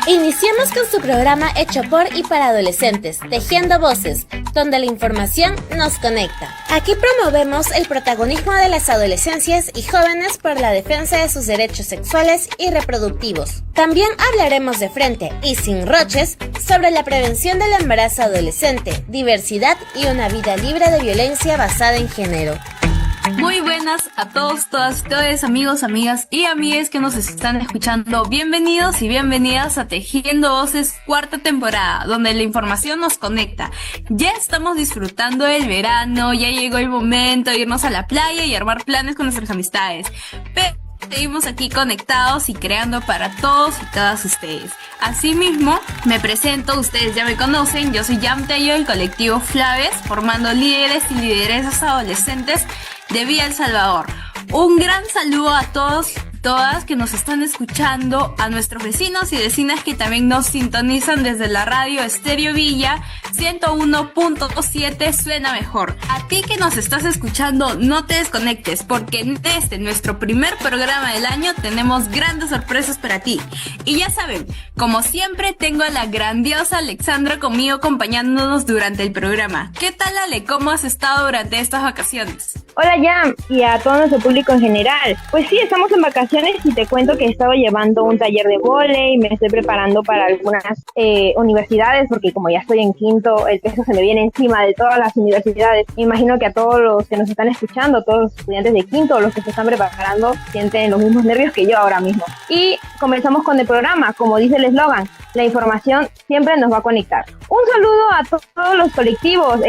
Iniciamos con su programa hecho por y para adolescentes, Tejiendo Voces, donde la información nos conecta. Aquí promovemos el protagonismo de las adolescencias y jóvenes por la defensa de sus derechos sexuales y reproductivos. También hablaremos de frente y sin roches sobre la prevención del embarazo adolescente, diversidad y una vida libre de violencia basada en género. Muy buenas a todos, todos, amigos, amigas y amigues que nos están escuchando. Bienvenidos y bienvenidas a Tejiendo Voces, cuarta temporada, donde la información nos conecta. Ya estamos disfrutando del verano, ya llegó el momento de irnos a la playa y armar planes con nuestras amistades. Pero seguimos aquí conectados y creando para todos y todas ustedes. Asimismo, me presento, ustedes ya me conocen, yo soy Yam Tello del colectivo Flaves, formando líderes y lideresas adolescentes de Villa El Salvador. Un gran saludo a todos y todas que nos están escuchando, a nuestros vecinos y vecinas que también nos sintonizan desde la radio Estéreo Villa 101.7 Suena Mejor. A ti que nos estás escuchando, no te desconectes, porque en nuestro primer programa del año, tenemos grandes sorpresas para ti. Y ya saben, como siempre, tengo a la grandiosa Alexandra conmigo acompañándonos durante el programa. ¿Qué tal, Ale? ¿Cómo has estado durante estas vacaciones? Hola, Yam, y a todo nuestro público en general. Pues sí, estamos en vacaciones y te cuento que he estado llevando un taller de vóley, me estoy preparando para algunas universidades, porque como ya estoy en quinto, el peso se me viene encima de todas las universidades. Me imagino que a todos los que nos están escuchando, todos los estudiantes de quinto o los que se están preparando, sienten los mismos nervios que yo ahora mismo. Y comenzamos con el programa, como dice el eslogan, la información siempre nos va a conectar. Un saludo a todos los colectivos,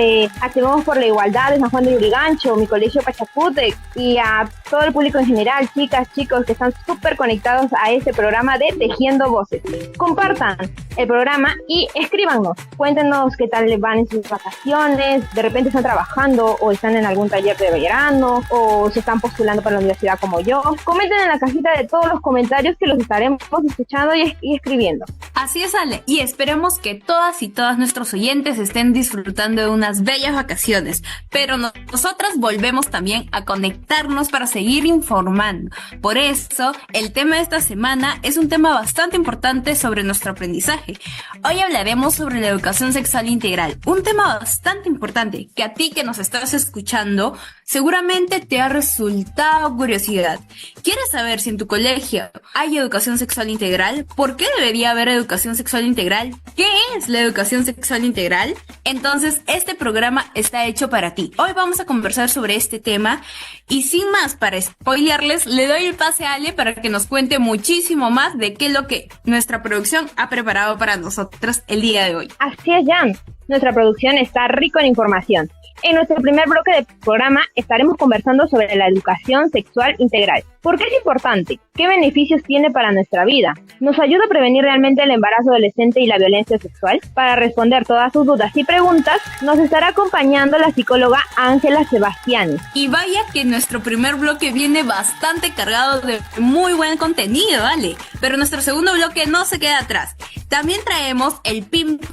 Activamos por la Igualdad de San Juan de Lurigancho, mi colegio Pachacútec, y a todo el público en general, chicas, chicos que están súper conectados a este programa de Tejiendo Voces. Compartan el programa y escríbanos, cuéntenos qué tal les van en sus vacaciones, de repente están trabajando o están en algún taller de verano o se están postulando para la universidad como yo. Comenten en la cajita de todos los comentarios que los estaremos escuchando y escribiendo. Así es, Ale, y esperemos que todas y todas nuestros oyentes estén disfrutando de unas bellas vacaciones, pero nosotras volvemos también a conectarnos para seguir informando. Por eso, el tema de esta semana es un tema bastante importante sobre nuestro aprendizaje. Hoy hablaremos sobre la educación sexual integral, un tema bastante importante que a ti que nos estás escuchando seguramente te ha resultado curiosidad. ¿Quieres saber si en tu colegio hay educación sexual integral? ¿Por qué debería haber educación sexual integral? ¿Qué es la educación sexual integral? Entonces, este programa está hecho para ti. Hoy vamos a conversar sobre este tema y sin más, para spoilearles, le doy el pase a Ale para que nos cuente muchísimo más de qué es lo que nuestra producción ha preparado para nosotros el día de hoy. Así es, Jan. Nuestra producción está rico en información. En nuestro primer bloque de programa estaremos conversando sobre la educación sexual integral. ¿Por qué es importante? ¿Qué beneficios tiene para nuestra vida? ¿Nos ayuda a prevenir realmente el embarazo adolescente y la violencia sexual? Para responder todas sus dudas y preguntas, nos estará acompañando la psicóloga Ángela Sebastiani. Y vaya que nuestro primer bloque viene bastante cargado de muy buen contenido, ¿vale? Pero nuestro segundo bloque no se queda atrás. También traemos el ping-pong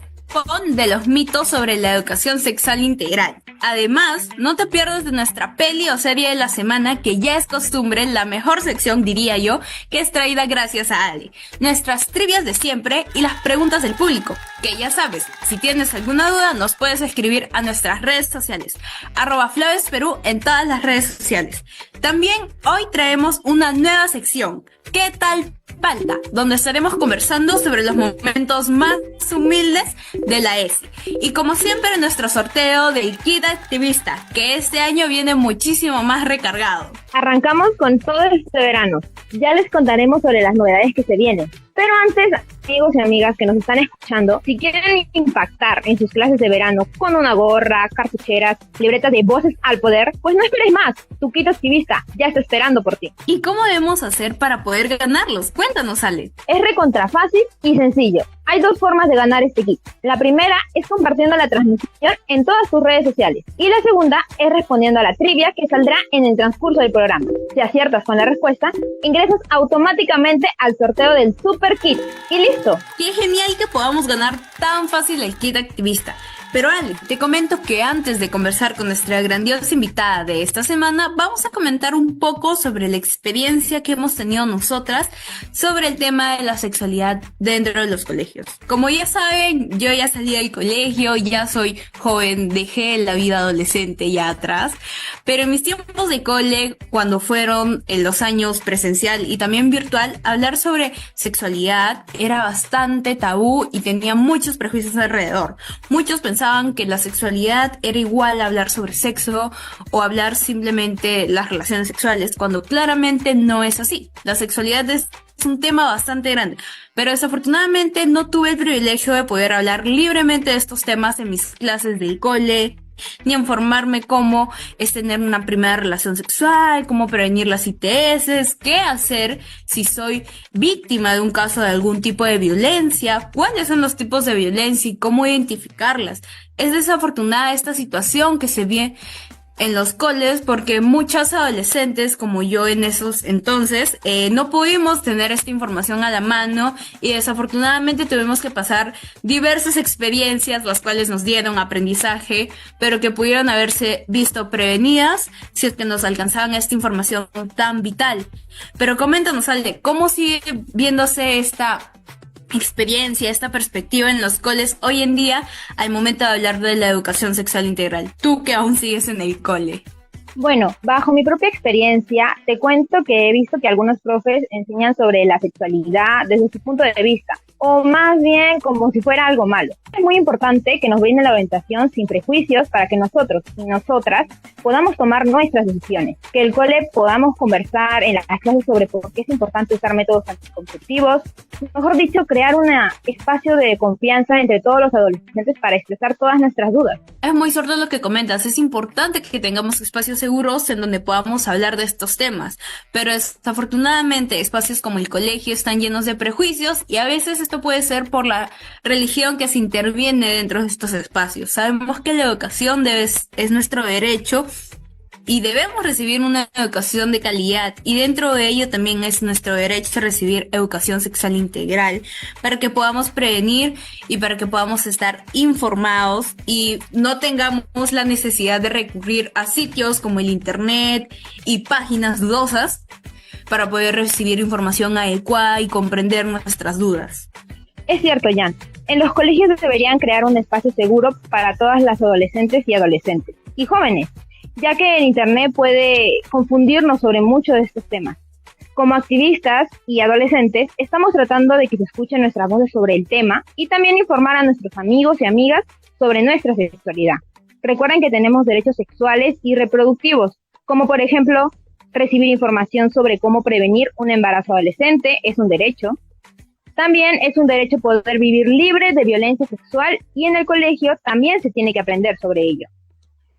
de los mitos sobre la educación sexual integral. Además, no te pierdas de nuestra peli o serie de la semana, que ya es costumbre, la mejor sección, diría yo, que es traída gracias a Ale. Nuestras trivias de siempre y las preguntas del público, que ya sabes, si tienes alguna duda nos puedes escribir a nuestras redes sociales, @FlavesPerú en todas las redes sociales. También hoy traemos una nueva sección, ¿qué tal Palta?, donde estaremos conversando sobre los momentos más humildes de la ESI. Y como siempre, nuestro sorteo del kit activista, que este año viene muchísimo más recargado. Arrancamos con todo este verano. Ya les contaremos sobre las novedades que se vienen. Pero antes, amigos y amigas que nos están escuchando, si quieren impactar en sus clases de verano con una gorra, cartucheras, libretas de voces al poder, pues no esperes más. Tu kit activista ya está esperando por ti. ¿Y cómo debemos hacer para poder ganarlos? Cuéntanos, Ale. Es recontra fácil y sencillo. Hay dos formas de ganar este kit. La primera es compartiendo la transmisión en todas tus redes sociales. Y la segunda es respondiendo a la trivia que saldrá en el transcurso del programa. Si aciertas con la respuesta, ingresas automáticamente al sorteo del Super Kit. Y listo. Qué genial que podamos ganar tan fácil el kit activista. Pero Ale, te comento que antes de conversar con nuestra grandiosa invitada de esta semana, vamos a comentar un poco sobre la experiencia que hemos tenido nosotras sobre el tema de la sexualidad dentro de los colegios. Como ya saben, yo ya salí del colegio, ya soy joven, dejé la vida adolescente ya atrás, pero en mis tiempos de cole, cuando fueron en los años presencial y también virtual, hablar sobre sexualidad era bastante tabú y tenía muchos prejuicios alrededor. Muchos pensaban que la sexualidad era igual a hablar sobre sexo o hablar simplemente las relaciones sexuales, cuando claramente no es así. La sexualidad es un tema bastante grande, pero desafortunadamente no tuve el privilegio de poder hablar libremente de estos temas en mis clases del cole, ni informarme cómo es tener una primera relación sexual, cómo prevenir las ITS, qué hacer si soy víctima de un caso de algún tipo de violencia, cuáles son los tipos de violencia y cómo identificarlas. Es desafortunada esta situación que se ve en los coles porque muchas adolescentes como yo en esos entonces no pudimos tener esta información a la mano y desafortunadamente tuvimos que pasar diversas experiencias las cuales nos dieron aprendizaje pero que pudieron haberse visto prevenidas si es que nos alcanzaban esta información tan vital. Pero coméntanos, Ale, ¿cómo sigue viéndose esta experiencia, esta perspectiva en los coles hoy en día al momento de hablar de la educación sexual integral? Tú que aún sigues en el cole. Bueno, bajo mi propia experiencia, te cuento que he visto que algunos profes enseñan sobre la sexualidad desde su punto de vista, o más bien como si fuera algo malo. Es muy importante que nos brinden la orientación sin prejuicios para que nosotros y nosotras podamos tomar nuestras decisiones, que el cole podamos conversar en las clases sobre por qué es importante usar métodos anticonceptivos, mejor dicho, crear un espacio de confianza entre todos los adolescentes para expresar todas nuestras dudas. Es muy cierto lo que comentas, es importante que tengamos espacios seguros en donde podamos hablar de estos temas, pero desafortunadamente espacios como el colegio están llenos de prejuicios y a veces esto puede ser por la religión que se interviene dentro de estos espacios. Sabemos que la educación es nuestro derecho y debemos recibir una educación de calidad y dentro de ello también es nuestro derecho a recibir educación sexual integral para que podamos prevenir y para que podamos estar informados y no tengamos la necesidad de recurrir a sitios como el internet y páginas dudosas para poder recibir información adecuada y comprender nuestras dudas. Es cierto, Jan. En los colegios deberían crear un espacio seguro para todas las adolescentes y jóvenes, ya que el internet puede confundirnos sobre muchos de estos temas. Como activistas y adolescentes, estamos tratando de que se escuchen nuestras voces sobre el tema y también informar a nuestros amigos y amigas sobre nuestra sexualidad. Recuerden que tenemos derechos sexuales y reproductivos, como por ejemplo, recibir información sobre cómo prevenir un embarazo adolescente es un derecho. También es un derecho poder vivir libre de violencia sexual y en el colegio también se tiene que aprender sobre ello.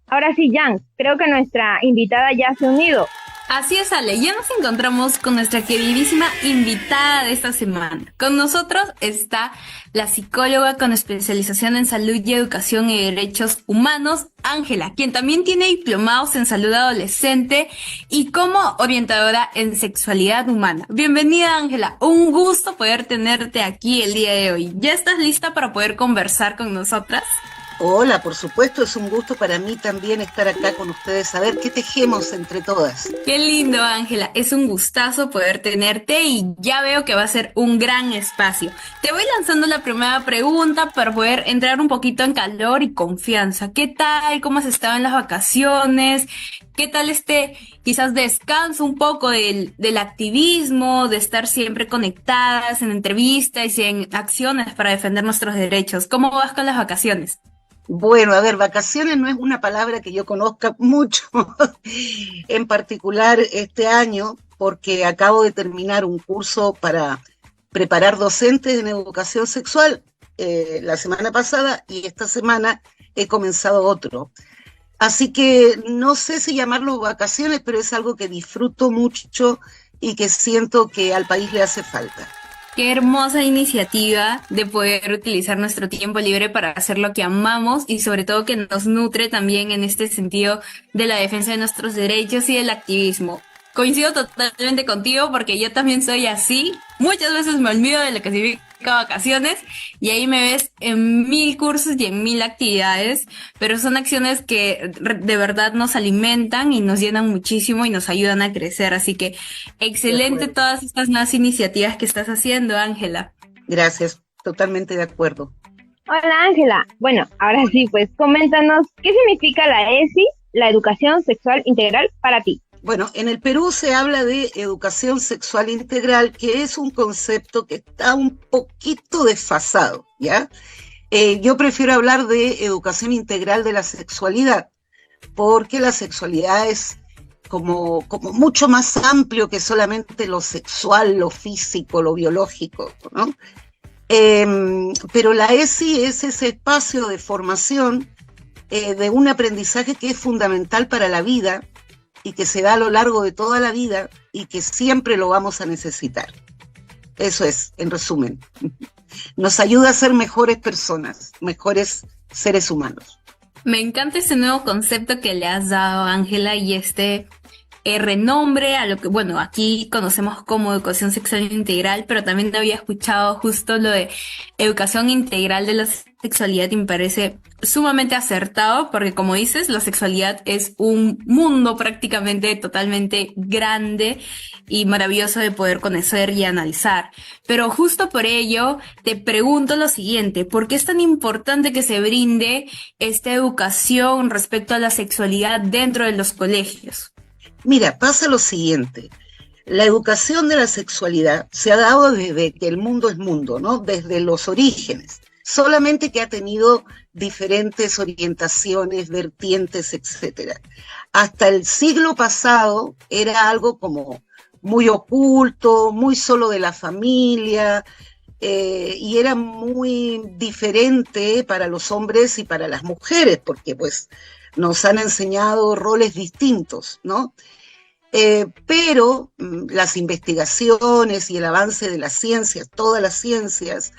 Ahora sí, Jan, creo que nuestra invitada ya se ha unido. Así es, Ale, ya nos encontramos con nuestra queridísima invitada de esta semana. Con nosotros está la psicóloga con especialización en salud y educación y derechos humanos, Ángela, quien también tiene diplomados en salud adolescente y como orientadora en sexualidad humana. Bienvenida, Ángela, un gusto poder tenerte aquí el día de hoy. ¿Ya estás lista para poder conversar con nosotras? Hola, por supuesto, es un gusto para mí también estar acá con ustedes, a ver qué tejemos entre todas. Qué lindo, Ángela, es un gustazo poder tenerte y ya veo que va a ser un gran espacio. Te voy lanzando la primera pregunta para poder entrar un poquito en calor y confianza. ¿Qué tal? ¿Cómo has estado en las vacaciones? ¿Qué tal quizás descanso un poco del activismo, de estar siempre conectadas en entrevistas y en acciones para defender nuestros derechos? ¿Cómo vas con las vacaciones? Bueno, a ver, vacaciones no es una palabra que yo conozca mucho, en particular este año, porque acabo de terminar un curso para preparar docentes en educación sexual la semana pasada y esta semana he comenzado otro. Así que no sé si llamarlo vacaciones, pero es algo que disfruto mucho y que siento que al país le hace falta. Qué hermosa iniciativa de poder utilizar nuestro tiempo libre para hacer lo que amamos y sobre todo que nos nutre también en este sentido de la defensa de nuestros derechos y del activismo. Coincido totalmente contigo porque yo también soy así muchas veces me olvido de lo que significa vacaciones y ahí me ves en 1000 cursos y en 1000 actividades, pero son acciones que de verdad nos alimentan y nos llenan muchísimo y nos ayudan a crecer. Así que excelente todas estas nuevas iniciativas que estás haciendo, Ángela. Gracias, totalmente de acuerdo. Hola Ángela, bueno, ahora sí, pues coméntanos, ¿qué significa la ESI, la educación sexual integral, para ti? Bueno, en el Perú se habla de educación sexual integral, que es un concepto que está un poquito desfasado, ¿ya? Yo prefiero hablar de educación integral de la sexualidad, porque la sexualidad es como mucho más amplio que solamente lo sexual, lo físico, lo biológico, ¿no? Pero la ESI es ese espacio de formación de un aprendizaje que es fundamental para la vida y que se da a lo largo de toda la vida y que siempre lo vamos a necesitar. Eso es, en resumen. Nos ayuda a ser mejores personas, mejores seres humanos. Me encanta este nuevo concepto que le has dado, Ángela, y renombre a lo que, bueno, aquí conocemos como educación sexual integral, pero también había escuchado justo lo de educación integral de la sexualidad y me parece sumamente acertado porque, como dices, la sexualidad es un mundo prácticamente totalmente grande y maravilloso de poder conocer y analizar. Pero justo por ello te pregunto lo siguiente, ¿por qué es tan importante que se brinde esta educación respecto a la sexualidad dentro de los colegios? Mira, pasa lo siguiente, la educación de la sexualidad se ha dado desde que el mundo es mundo, ¿no? Desde los orígenes, solamente que ha tenido diferentes orientaciones, vertientes, etcétera. Hasta el siglo pasado era algo como muy oculto, muy solo de la familia, y era muy diferente para los hombres y para las mujeres, porque pues nos han enseñado roles distintos, ¿no? Pero las investigaciones y el avance de las ciencias, todas las ciencias,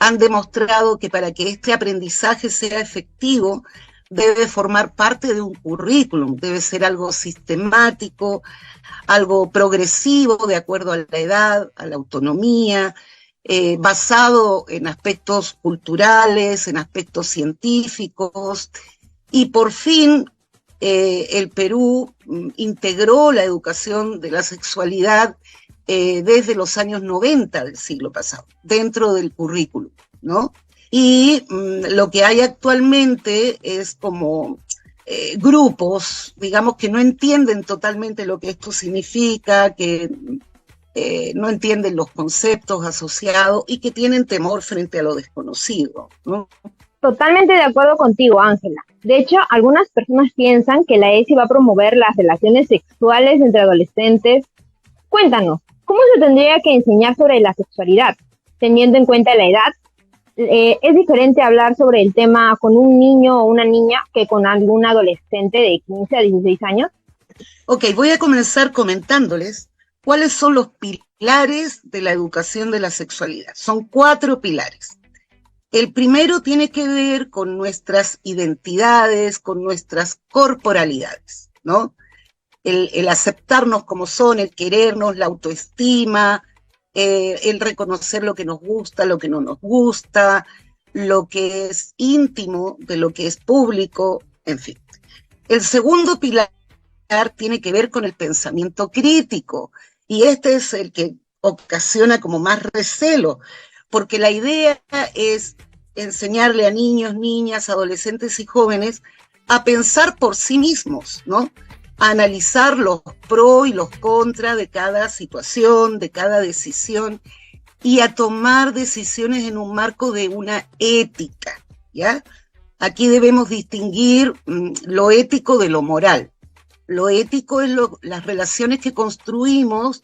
han demostrado que para que este aprendizaje sea efectivo, debe formar parte de un currículum, debe ser algo sistemático, algo progresivo de acuerdo a la edad, a la autonomía, basado en aspectos culturales, en aspectos científicos, y por fin el Perú integró la educación de la sexualidad desde los años 90 del siglo pasado, dentro del currículum, ¿no? Y lo que hay actualmente es como grupos, digamos, que no entienden totalmente lo que esto significa, que no entienden los conceptos asociados y que tienen temor frente a lo desconocido, ¿no? Totalmente de acuerdo contigo, Ángela. De hecho, algunas personas piensan que la ESI va a promover las relaciones sexuales entre adolescentes. Cuéntanos, ¿cómo se tendría que enseñar sobre la sexualidad, teniendo en cuenta la edad? ¿Es diferente hablar sobre el tema con un niño o una niña que con algún adolescente de 15 a 16 años? Ok, voy a comenzar comentándoles cuáles son los pilares de la educación de la sexualidad. Son 4 pilares. El primero tiene que ver con nuestras identidades, con nuestras corporalidades, ¿no? El aceptarnos como son, el querernos, la autoestima, el reconocer lo que nos gusta, lo que no nos gusta, lo que es íntimo de lo que es público, en fin. El segundo pilar tiene que ver con el pensamiento crítico, y este es el que ocasiona como más recelo, porque la idea es enseñarle a niños, niñas, adolescentes y jóvenes a pensar por sí mismos, ¿no? A analizar los pros y los contras de cada situación, de cada decisión, y a tomar decisiones en un marco de una ética, ¿ya? Aquí debemos distinguir lo ético de lo moral. Lo ético es las relaciones que construimos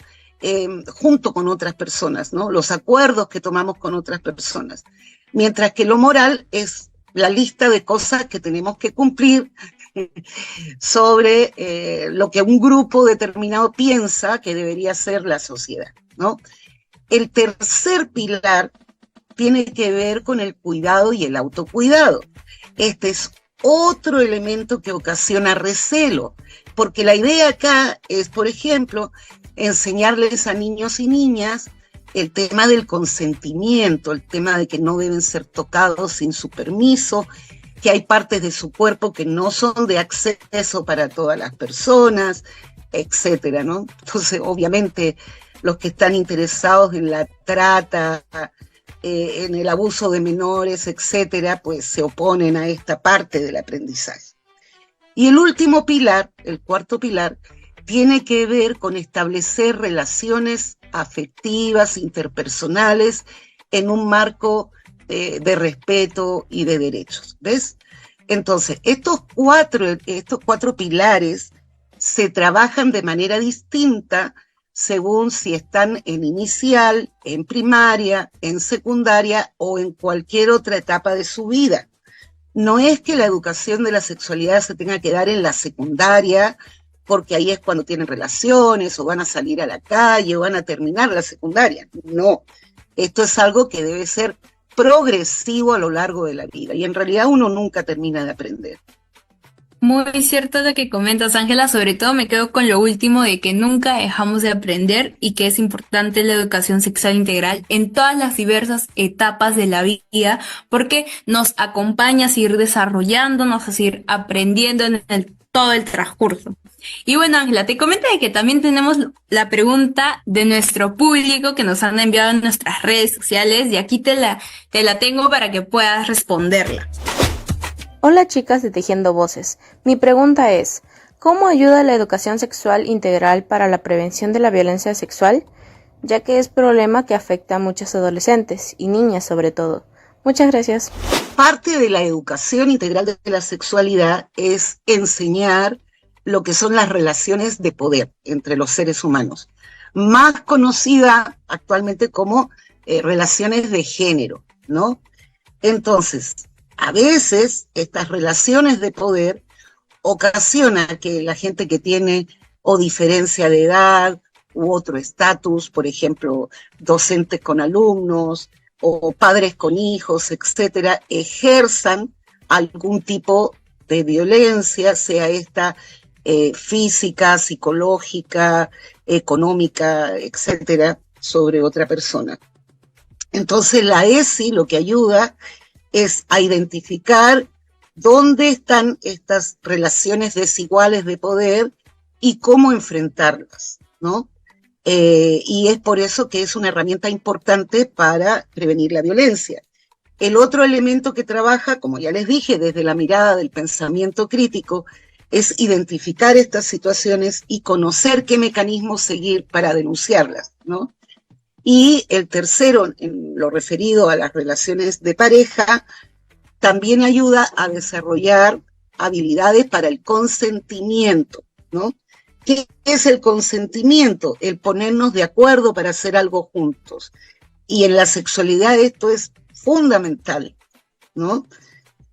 junto con otras personas, ¿no? Los acuerdos que tomamos con otras personas. Mientras que lo moral es la lista de cosas que tenemos que cumplir sobre lo que un grupo determinado piensa que debería ser la sociedad, ¿no? El tercer pilar tiene que ver con el cuidado y el autocuidado. Este es otro elemento que ocasiona recelo, porque la idea acá es, por ejemplo, enseñarles a niños y niñas el tema del consentimiento, el tema de que no deben ser tocados sin su permiso, que hay partes de su cuerpo que no son de acceso para todas las personas, etcétera, ¿no? Entonces, obviamente, los que están interesados en la trata, en el abuso de menores, etcétera, pues se oponen a esta parte del aprendizaje. Y el último pilar, el cuarto pilar, tiene que ver con establecer relaciones afectivas, interpersonales, en un marco de respeto y de derechos, ¿ves? Entonces, estos cuatro pilares se trabajan de manera distinta según si están en inicial, en primaria, en secundaria o en cualquier otra etapa de su vida. No es que la educación de la sexualidad se tenga que dar en la secundaria, porque ahí es cuando tienen relaciones, o van a salir a la calle, o van a terminar la secundaria. No, esto es algo que debe ser progresivo a lo largo de la vida, y en realidad uno nunca termina de aprender. Muy cierto lo que comentas, Ángela. Sobre todo me quedo con lo último de que nunca dejamos de aprender y que es importante la educación sexual integral en todas las diversas etapas de la vida, porque nos acompaña a seguir desarrollándonos, a seguir aprendiendo en todo el transcurso. Y bueno, Ángela, te comento de que también tenemos la pregunta de nuestro público que nos han enviado en nuestras redes sociales, y aquí te la tengo para que puedas responderla. Hola chicas de Tejiendo Voces, mi pregunta es, ¿cómo ayuda la educación sexual integral para la prevención de la violencia sexual? Ya que es problema que afecta a muchos adolescentes y niñas sobre todo. Muchas gracias. Parte de la educación integral de la sexualidad es enseñar lo que son las relaciones de poder entre los seres humanos, más conocida actualmente como relaciones de género, ¿no? Entonces, a veces estas relaciones de poder ocasionan que la gente que tiene o diferencia de edad u otro estatus, por ejemplo, docentes con alumnos o padres con hijos, etcétera, ejerzan algún tipo de violencia, sea esta física, psicológica, económica, etcétera, sobre otra persona. Entonces la ESI lo que ayuda es a identificar dónde están estas relaciones desiguales de poder y cómo enfrentarlas, ¿no? Y es por eso que es una herramienta importante para prevenir la violencia. El otro elemento que trabaja, como ya les dije, desde la mirada del pensamiento crítico, es identificar estas situaciones y conocer qué mecanismos seguir para denunciarlas, ¿no? Y el tercero, en lo referido a las relaciones de pareja, también ayuda a desarrollar habilidades para el consentimiento, ¿no? ¿Qué es el consentimiento? El ponernos de acuerdo para hacer algo juntos. Y en la sexualidad esto es fundamental, ¿no?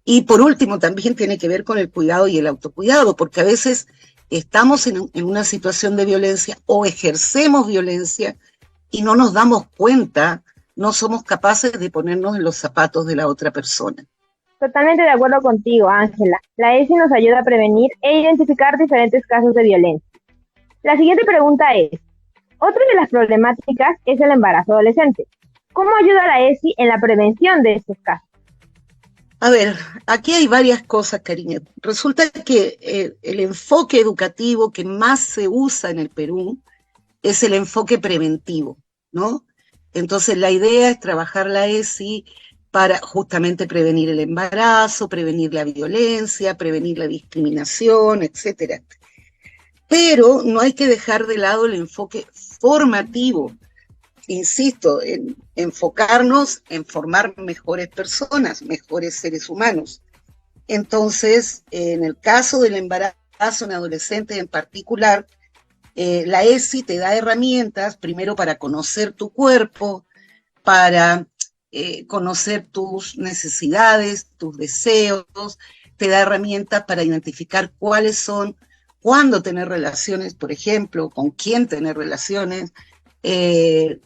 Y por último, también tiene que ver con el cuidado y el autocuidado, porque a veces estamos en una situación de violencia o ejercemos violencia y no nos damos cuenta, no somos capaces de ponernos en los zapatos de la otra persona. Totalmente de acuerdo contigo, Ángela. La ESI nos ayuda a prevenir e identificar diferentes casos de violencia. La siguiente pregunta es, otra de las problemáticas es el embarazo adolescente. ¿Cómo ayuda la ESI en la prevención de estos casos? A ver, aquí hay varias cosas, cariño. Resulta que el enfoque educativo que más se usa en el Perú es el enfoque preventivo, ¿no? Entonces la idea es trabajar la ESI para justamente prevenir el embarazo, prevenir la violencia, prevenir la discriminación, etcétera. Pero no hay que dejar de lado el enfoque formativo. Insisto, en enfocarnos en formar mejores personas, mejores seres humanos. Entonces, en el caso del embarazo en adolescentes en particular, la ESI te da herramientas, primero para conocer tu cuerpo, para conocer tus necesidades, tus deseos, te da herramientas para identificar cuáles son, cuándo tener relaciones, por ejemplo, con quién tener relaciones,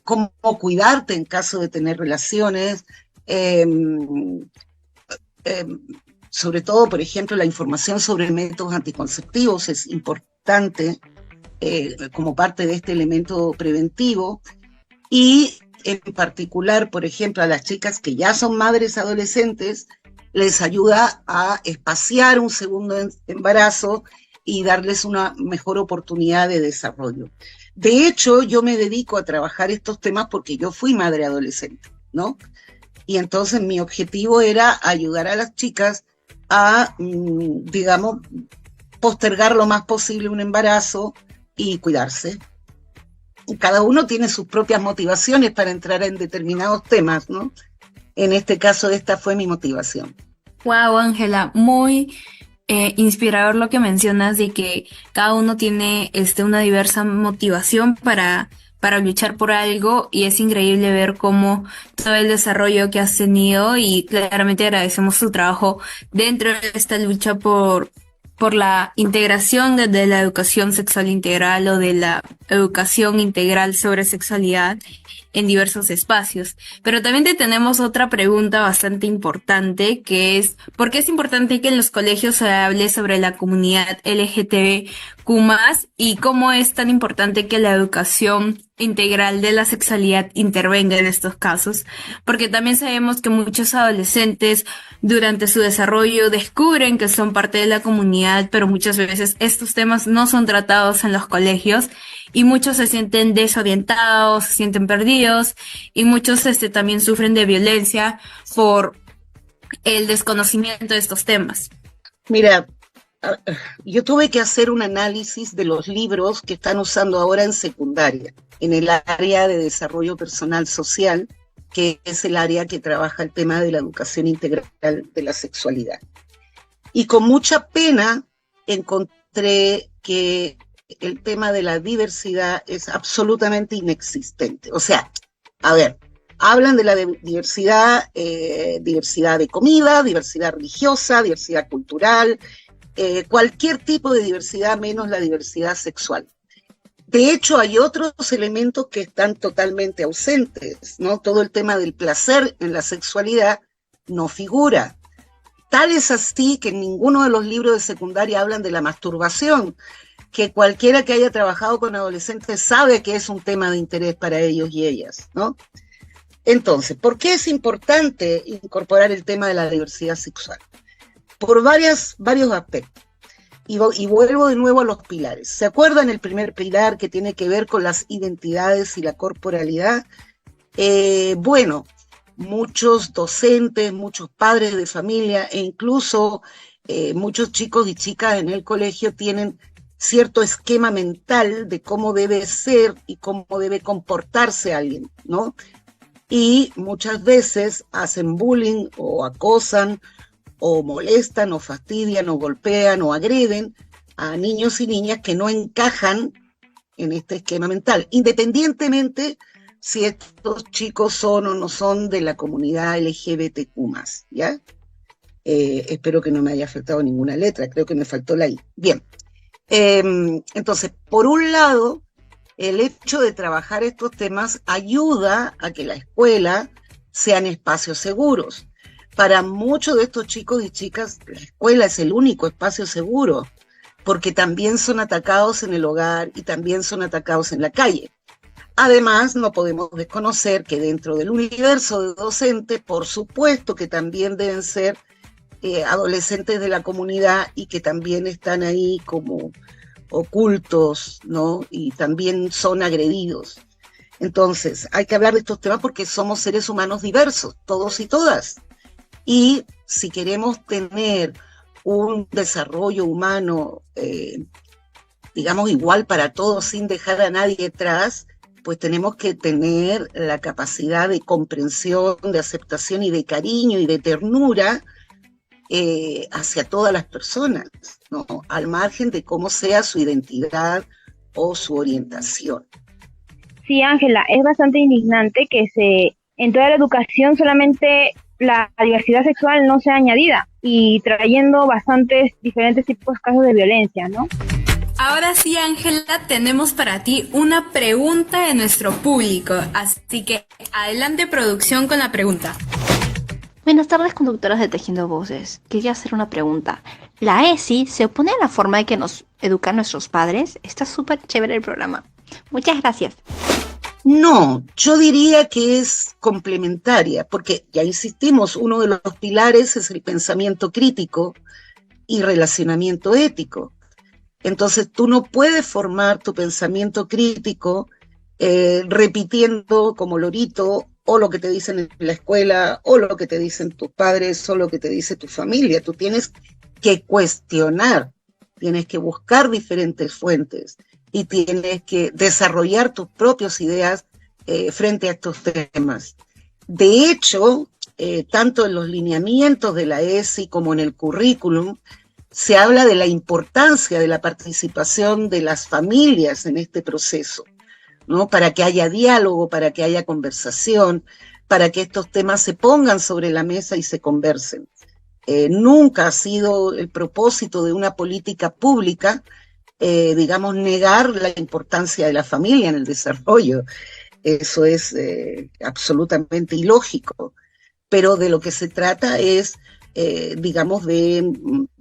cómo cuidarte en caso de tener relaciones, sobre todo, por ejemplo, la información sobre métodos anticonceptivos es importante como parte de este elemento preventivo, y en particular, por ejemplo, a las chicas que ya son madres adolescentes, les ayuda a espaciar un segundo embarazo y darles una mejor oportunidad de desarrollo. De hecho, yo me dedico a trabajar estos temas porque yo fui madre adolescente, ¿no? Y entonces mi objetivo era ayudar a las chicas a, digamos, postergar lo más posible un embarazo y cuidarse. Cada uno tiene sus propias motivaciones para entrar en determinados temas, ¿no? En este caso, esta fue mi motivación. Wow, Ángela, muy inspirador lo que mencionas de que cada uno tiene una diversa motivación para luchar por algo, y es increíble ver cómo todo el desarrollo que has tenido, y claramente agradecemos tu trabajo dentro de esta lucha por la integración de la educación sexual integral o de la educación integral sobre sexualidad en diversos espacios. Pero también te tenemos otra pregunta bastante importante, que es: ¿por qué es importante que en los colegios se hable sobre la comunidad LGTBQ+, y cómo es tan importante que la educación integral de la sexualidad intervenga en estos casos? Porque también sabemos que muchos adolescentes durante su desarrollo descubren que son parte de la comunidad, pero muchas veces estos temas no son tratados en los colegios, y muchos se sienten desorientados, se sienten perdidos, y muchos también sufren de violencia por el desconocimiento de estos temas. Mira, yo tuve que hacer un análisis de los libros que están usando ahora en secundaria, en el área de desarrollo personal social, que es el área que trabaja el tema de la educación integral de la sexualidad. Y con mucha pena encontré que el tema de la diversidad es absolutamente inexistente. O sea, a ver, hablan de la diversidad, diversidad de comida, diversidad religiosa, diversidad cultural, cualquier tipo de diversidad menos la diversidad sexual. De hecho, hay otros elementos que están totalmente ausentes, ¿no? Todo el tema del placer en la sexualidad no figura. Tal es así que en ninguno de los libros de secundaria hablan de la masturbación, que cualquiera que haya trabajado con adolescentes sabe que es un tema de interés para ellos y ellas, ¿no? Entonces, ¿por qué es importante incorporar el tema de la diversidad sexual? Por varios aspectos. Y vuelvo de nuevo a los pilares. ¿Se acuerdan el primer pilar que tiene que ver con las identidades y la corporalidad? Bueno, muchos docentes, muchos padres de familia e incluso muchos chicos y chicas en el colegio tienen cierto esquema mental de cómo debe ser y cómo debe comportarse alguien, ¿no? Y muchas veces hacen bullying o acosan o molestan o fastidian o golpean o agreden a niños y niñas que no encajan en este esquema mental, independientemente si estos chicos son o no son de la comunidad LGBTQ+, ¿ya? Espero que no me haya faltado ninguna letra, creo que me faltó la I. Bien, entonces, por un lado, el hecho de trabajar estos temas ayuda a que la escuela sean espacios seguros. Para muchos de estos chicos y chicas, la escuela es el único espacio seguro, porque también son atacados en el hogar y también son atacados en la calle. Además, no podemos desconocer que dentro del universo de docentes, por supuesto que también deben ser adolescentes de la comunidad y que también están ahí como ocultos, ¿no? Y también son agredidos. Entonces, hay que hablar de estos temas porque somos seres humanos diversos, todos y todas. Y si queremos tener un desarrollo humano, digamos, igual para todos, sin dejar a nadie atrás, pues tenemos que tener la capacidad de comprensión, de aceptación y de cariño y de ternura hacia todas las personas, ¿no? Al margen de cómo sea su identidad o su orientación. Sí, Ángela, es bastante indignante que en toda la educación solamente la diversidad sexual no sea añadida y trayendo bastantes diferentes tipos de casos de violencia, ¿no? Ahora sí, Ángela, tenemos para ti una pregunta de nuestro público, así que adelante, producción, con la pregunta. Buenas tardes, conductoras de Tejiendo Voces. Quería hacer una pregunta. ¿La ESI se opone a la forma de que nos educan nuestros padres? Está súper chévere el programa. Muchas gracias. No, yo diría que es complementaria, porque ya insistimos, uno de los pilares es el pensamiento crítico y relacionamiento ético. Entonces tú no puedes formar tu pensamiento crítico repitiendo como lorito o lo que te dicen en la escuela o lo que te dicen tus padres o lo que te dice tu familia. Tú tienes que cuestionar, tienes que buscar diferentes fuentes y tienes que desarrollar tus propias ideas frente a estos temas. De hecho, tanto en los lineamientos de la ESI como en el currículum, se habla de la importancia de la participación de las familias en este proceso, ¿no? Para que haya diálogo, para que haya conversación, para que estos temas se pongan sobre la mesa y se conversen. Nunca ha sido el propósito de una política pública, digamos, negar la importancia de la familia en el desarrollo. Eso es absolutamente ilógico. Pero de lo que se trata es, digamos, de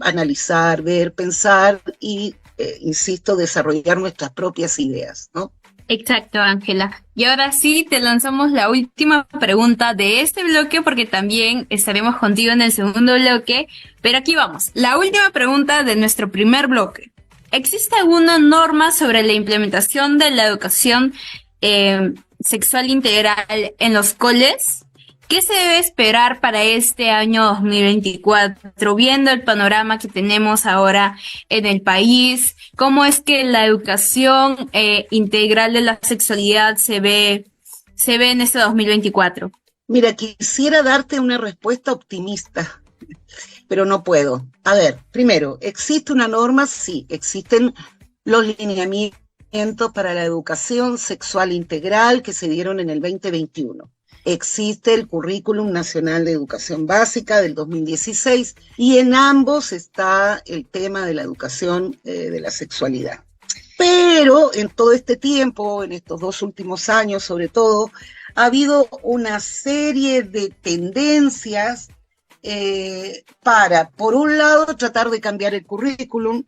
analizar, ver, pensar y, insisto, desarrollar nuestras propias ideas, ¿no? Exacto, Ángela. Y ahora sí te lanzamos la última pregunta de este bloque porque también estaremos contigo en el segundo bloque. Pero aquí vamos. La última pregunta de nuestro primer bloque. ¿Existe alguna norma sobre la implementación de la educación sexual integral en los coles? ¿Qué se debe esperar para este año 2024, viendo el panorama que tenemos ahora en el país? ¿Cómo es que la educación integral de la sexualidad se ve en este 2024? Mira, quisiera darte una respuesta optimista, pero no puedo. A ver, primero, ¿existe una norma? Sí, existen los lineamientos para la educación sexual integral que se dieron en el 2021. Existe el Currículum Nacional de Educación Básica del 2016 y en ambos está el tema de la educación de la sexualidad. Pero en todo este tiempo, en estos 2 últimos años sobre todo, ha habido una serie de tendencias para, por un lado, tratar de cambiar el currículum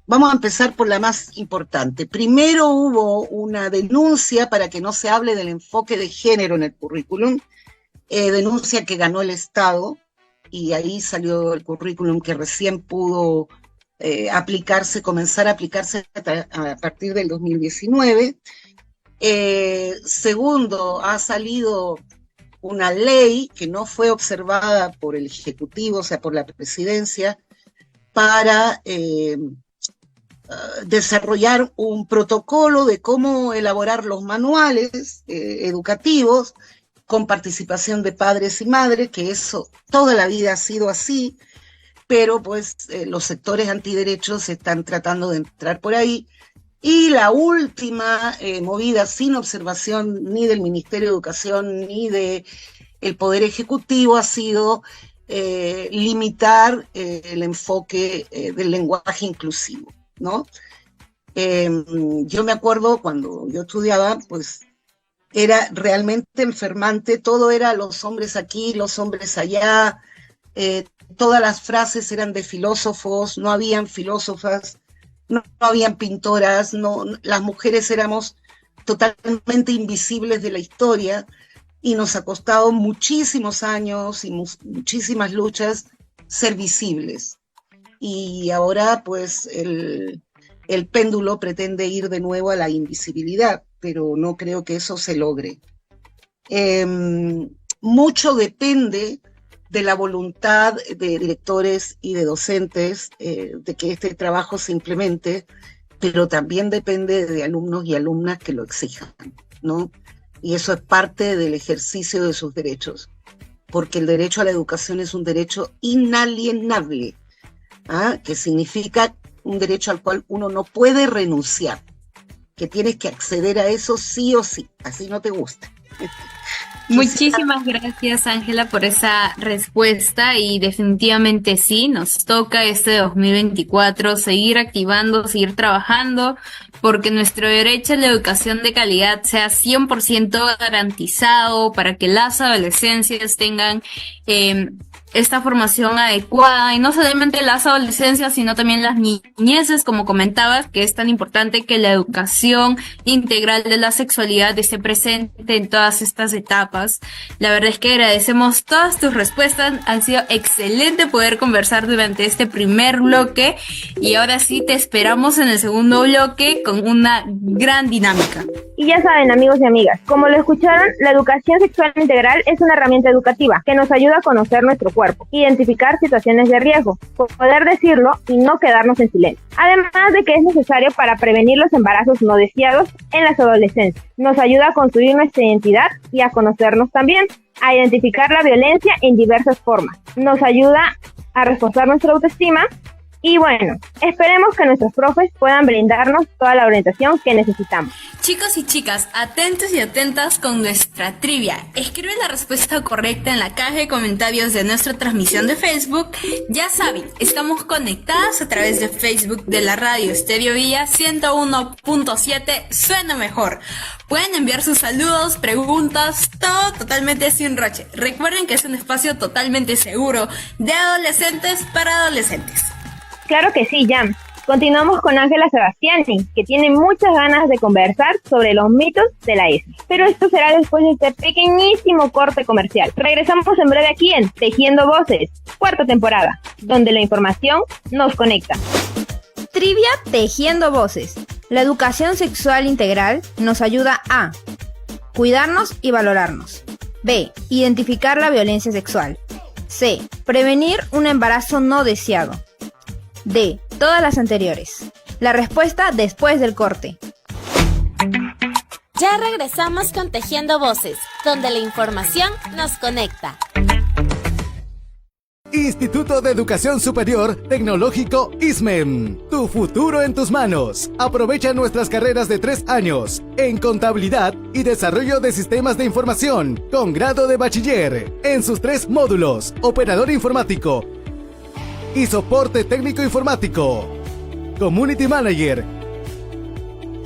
Vamos a empezar por la más importante. Primero hubo una denuncia para que no se hable del enfoque de género en el currículum, denuncia que ganó el Estado, y ahí salió el currículum que recién pudo comenzar a aplicarse a partir del 2019. Segundo, ha salido una ley que no fue observada por el Ejecutivo, o sea, por la Presidencia, para desarrollar un protocolo de cómo elaborar los manuales educativos con participación de padres y madres, que eso toda la vida ha sido así, pero pues los sectores antiderechos están tratando de entrar por ahí. Y la última movida sin observación ni del Ministerio de Educación ni del Poder Ejecutivo ha sido limitar el enfoque del lenguaje inclusivo, ¿no? Yo me acuerdo cuando yo estudiaba, pues era realmente enfermante, todo era los hombres aquí, los hombres allá, todas las frases eran de filósofos, no habían filósofas, no habían pintoras, las mujeres éramos totalmente invisibles de la historia y nos ha costado muchísimos años y muchísimas luchas ser visibles. Y ahora pues el péndulo pretende ir de nuevo a la invisibilidad, pero no creo que eso se logre. Mucho depende de la voluntad de directores y de docentes de que este trabajo se implemente, pero también depende de alumnos y alumnas que lo exijan, ¿no? Y eso es parte del ejercicio de sus derechos, porque el derecho a la educación es un derecho inalienable, que significa un derecho al cual uno no puede renunciar, que tienes que acceder a eso sí o sí, así no te gusta. Muchísimas gracias, Ángela, por esa respuesta, y definitivamente sí, nos toca este 2024 seguir activando, seguir trabajando porque nuestro derecho a la educación de calidad sea 100% garantizado, para que las adolescencias tengan esta formación adecuada, y no solamente las adolescencias, sino también las niñeces, como comentabas, que es tan importante que la educación integral de la sexualidad esté presente en todas estas etapas. La verdad es que agradecemos todas tus respuestas, han sido excelente poder conversar durante este primer bloque, y ahora sí te esperamos en el segundo bloque con una gran dinámica. Y ya saben, amigos y amigas, como lo escucharon, la educación sexual integral es una herramienta educativa que nos ayuda a conocer nuestro cuerpo, identificar situaciones de riesgo, poder decirlo y no quedarnos en silencio. Además de que es necesario para prevenir los embarazos no deseados en las adolescencias. Nos ayuda a construir nuestra identidad y a conocernos también, a identificar la violencia en diversas formas. Nos ayuda a reforzar nuestra autoestima. Y bueno, esperemos que nuestros profes puedan brindarnos toda la orientación que necesitamos. Chicos y chicas, atentos y atentas con nuestra trivia. Escribe la respuesta correcta en la caja de comentarios de nuestra transmisión de Facebook. Ya saben, estamos conectadas a través de Facebook de la radio Estéreo Villa 101.7, suena mejor. Pueden enviar sus saludos, preguntas, todo totalmente sin roche. Recuerden que es un espacio totalmente seguro de adolescentes para adolescentes. Claro que sí, Jam. Continuamos con Ángela Sebastiani, que tiene muchas ganas de conversar sobre los mitos de la ESI. Pero esto será después de este pequeñísimo corte comercial. Regresamos en breve aquí en Tejiendo Voces, 4ª temporada, donde la información nos conecta. Trivia Tejiendo Voces. La educación sexual integral nos ayuda a cuidarnos y valorarnos. B. Identificar la violencia sexual. C. Prevenir un embarazo no deseado. D. Todas las anteriores. La respuesta después del corte. Ya regresamos con Tejiendo Voces, donde la información nos conecta. Instituto de Educación Superior Tecnológico ISMEM. Tu futuro en tus manos. Aprovecha nuestras carreras de 3 años en Contabilidad y Desarrollo de Sistemas de Información con grado de bachiller en sus 3 módulos: Operador Informático y Soporte Técnico Informático, Community Manager.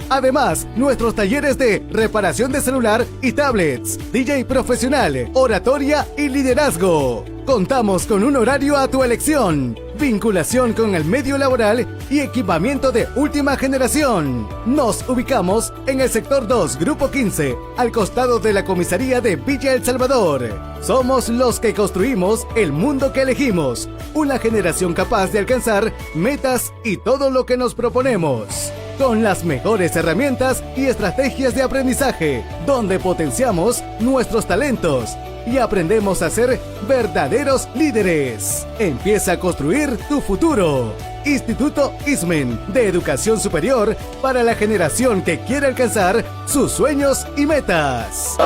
Además, nuestros talleres de reparación de celular y tablets, DJ profesional, oratoria y liderazgo. Contamos con un horario a tu elección, vinculación con el medio laboral y equipamiento de última generación. Nos ubicamos en el sector 2, Grupo 15, al costado de la comisaría de Villa El Salvador. Somos los que construimos el mundo que elegimos, una generación capaz de alcanzar metas y todo lo que nos proponemos, con las mejores herramientas y estrategias de aprendizaje, donde potenciamos nuestros talentos y aprendemos a ser verdaderos líderes. Empieza a construir tu futuro. Instituto ISMEN de Educación Superior para la generación que quiere alcanzar sus sueños y metas.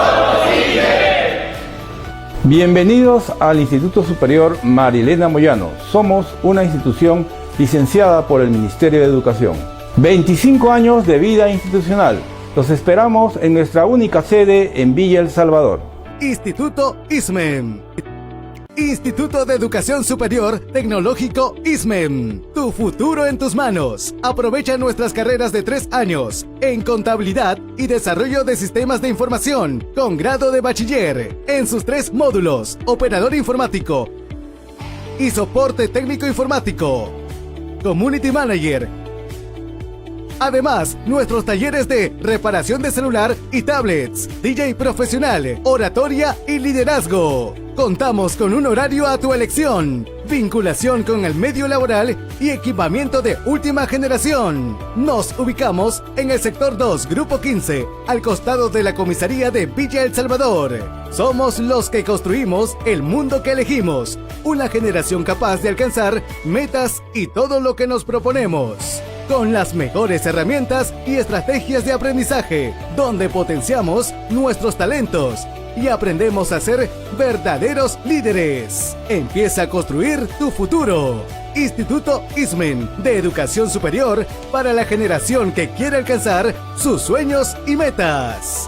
Bienvenidos al Instituto Superior Marilena Moyano. Somos una institución licenciada por el Ministerio de Educación. 25 años de vida institucional. Los esperamos en nuestra única sede en Villa El Salvador. Instituto ISMEM. Instituto de Educación Superior Tecnológico ISMEM. Tu futuro en tus manos. Aprovecha nuestras carreras de 3 años en Contabilidad y Desarrollo de Sistemas de Información con grado de bachiller en sus 3 módulos: Operador Informático y Soporte Técnico Informático, Community Manager. Además, nuestros talleres de reparación de celular y tablets, DJ profesional, oratoria y liderazgo. Contamos con un horario a tu elección, vinculación con el medio laboral y equipamiento de última generación. Nos ubicamos en el sector 2, Grupo 15, al costado de la comisaría de Villa El Salvador. Somos los que construimos el mundo que elegimos, una generación capaz de alcanzar metas y todo lo que nos proponemos, con las mejores herramientas y estrategias de aprendizaje, donde potenciamos nuestros talentos y aprendemos a ser verdaderos líderes. Empieza a construir tu futuro. Instituto ISMEN de Educación Superior para la generación que quiere alcanzar sus sueños y metas.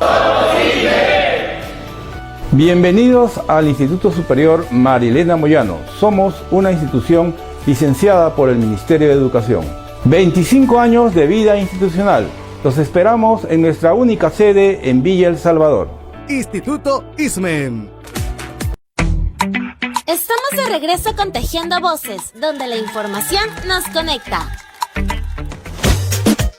Bienvenidos al Instituto Superior Marilena Moyano. Somos una institución licenciada por el Ministerio de Educación. 25 años de vida institucional. Los esperamos en nuestra única sede en Villa El Salvador. Instituto ISMEN. Estamos de regreso con Tejiendo Voces, donde la información nos conecta.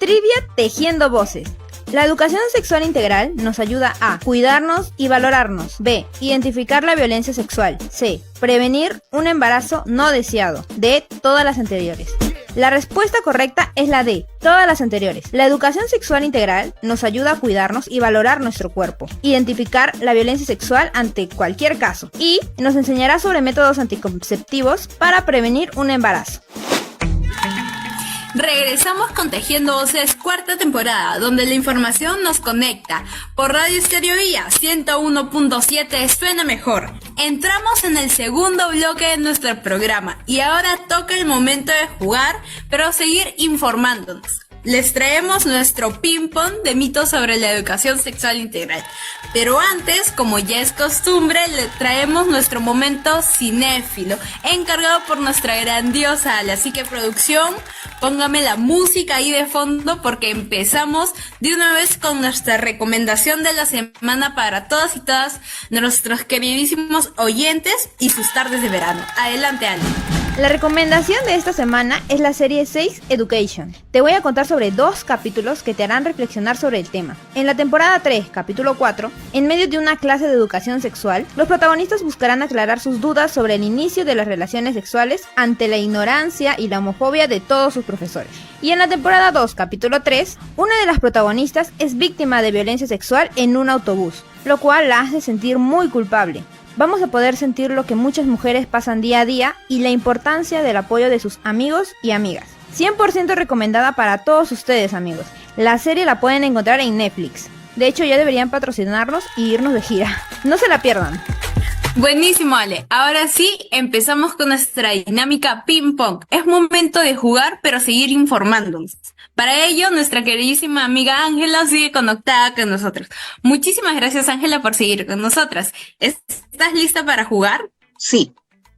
Trivia Tejiendo Voces. La educación sexual integral nos ayuda a cuidarnos y valorarnos. B. Identificar la violencia sexual. C. Prevenir un embarazo no deseado. D. Todas las anteriores. La respuesta correcta es la D, todas las anteriores. La educación sexual integral nos ayuda a cuidarnos y valorar nuestro cuerpo, identificar la violencia sexual ante cualquier caso y nos enseñará sobre métodos anticonceptivos para prevenir un embarazo. Regresamos con Tejiendo Voces, cuarta temporada, donde la información nos conecta. Por Radio Estéreo Villa 101.7 suena mejor. Entramos en el segundo bloque de nuestro programa y ahora toca el momento de jugar, pero seguir informándonos. Les traemos nuestro ping-pong de mitos sobre la educación sexual integral. Pero antes, como ya es costumbre, le traemos nuestro momento cinéfilo, encargado por nuestra grandiosa Ale. Así que, producción, póngame la música ahí de fondo porque empezamos de una vez con nuestra recomendación de la semana para todas y todas nuestros queridísimos oyentes y sus tardes de verano. Adelante, Ale. La recomendación de esta semana es la serie 6 Education. Te voy a contar sobre 2 capítulos que te harán reflexionar sobre el tema. En la temporada 3, capítulo 4, en medio de una clase de educación sexual, los protagonistas buscarán aclarar sus dudas sobre el inicio de las relaciones sexuales ante la ignorancia y la homofobia de todos sus profesores. Y en la temporada 2, capítulo 3, una de las protagonistas es víctima de violencia sexual en un autobús, lo cual la hace sentir muy culpable. Vamos a poder sentir lo que muchas mujeres pasan día a día y la importancia del apoyo de sus amigos y amigas. 100% recomendada para todos ustedes, amigos. La serie la pueden encontrar en Netflix. De hecho, ya deberían patrocinarnos y irnos de gira. No se la pierdan. Buenísimo, Ale. Ahora sí, empezamos con nuestra dinámica ping pong. Es momento de jugar, pero seguir informándonos. Para ello, nuestra queridísima amiga Ángela sigue conectada con nosotros. Muchísimas gracias, Ángela, por seguir con nosotras. ¿Estás lista para jugar? Sí,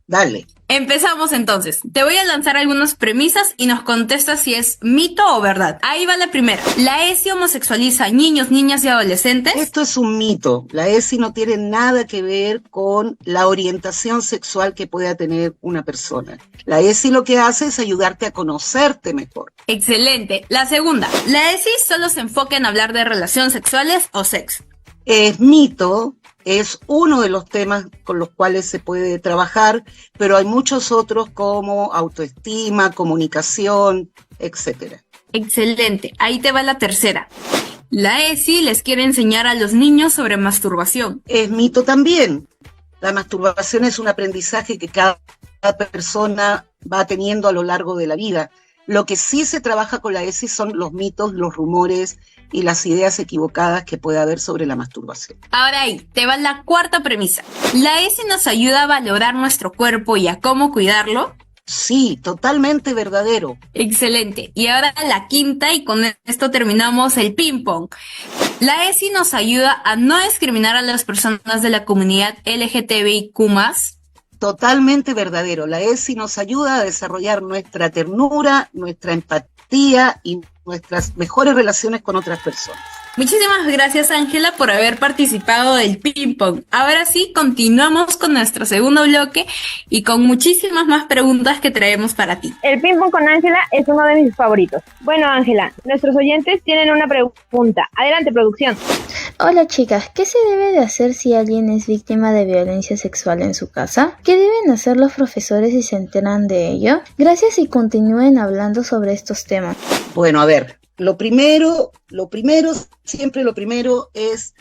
dale. Empezamos entonces. Te voy a lanzar algunas premisas y nos contestas si es mito o verdad. Ahí va la primera. ¿La ESI homosexualiza a niños, niñas y adolescentes? Esto es un mito. La ESI no tiene nada que ver con la orientación sexual que pueda tener una persona. La ESI lo que hace es ayudarte a conocerte mejor. Excelente. La segunda. ¿La ESI solo se enfoca en hablar de relaciones sexuales o sexo? Es mito. Es uno de los temas con los cuales se puede trabajar, pero hay muchos otros como autoestima, comunicación, etcétera. Excelente. Ahí te va la tercera. La ESI les quiere enseñar a los niños sobre masturbación. Es mito también. La masturbación es un aprendizaje que cada persona va teniendo a lo largo de la vida. Lo que sí se trabaja con la ESI son los mitos, los rumores y las ideas equivocadas que puede haber sobre la masturbación. Ahora ahí, te va la cuarta premisa. ¿La ESI nos ayuda a valorar nuestro cuerpo y a cómo cuidarlo? Sí, totalmente verdadero. Excelente. Y ahora la quinta, y con esto terminamos el ping pong. ¿La ESI nos ayuda a no discriminar a las personas de la comunidad LGTBIQ+? Totalmente verdadero. La ESI nos ayuda a desarrollar nuestra ternura, nuestra empatía y nuestras mejores relaciones con otras personas. Muchísimas gracias, Ángela, por haber participado del ping pong. Ahora sí, continuamos con nuestro segundo bloque y con muchísimas más preguntas que traemos para ti. El ping pong con Ángela es uno de mis favoritos. Bueno, Ángela, nuestros oyentes tienen una pregunta. Adelante, producción. Hola chicas, ¿qué se debe de hacer si alguien es víctima de violencia sexual en su casa? ¿Qué deben hacer los profesores si se enteran de ello? Gracias y continúen hablando sobre estos temas. Bueno, a ver, lo primero es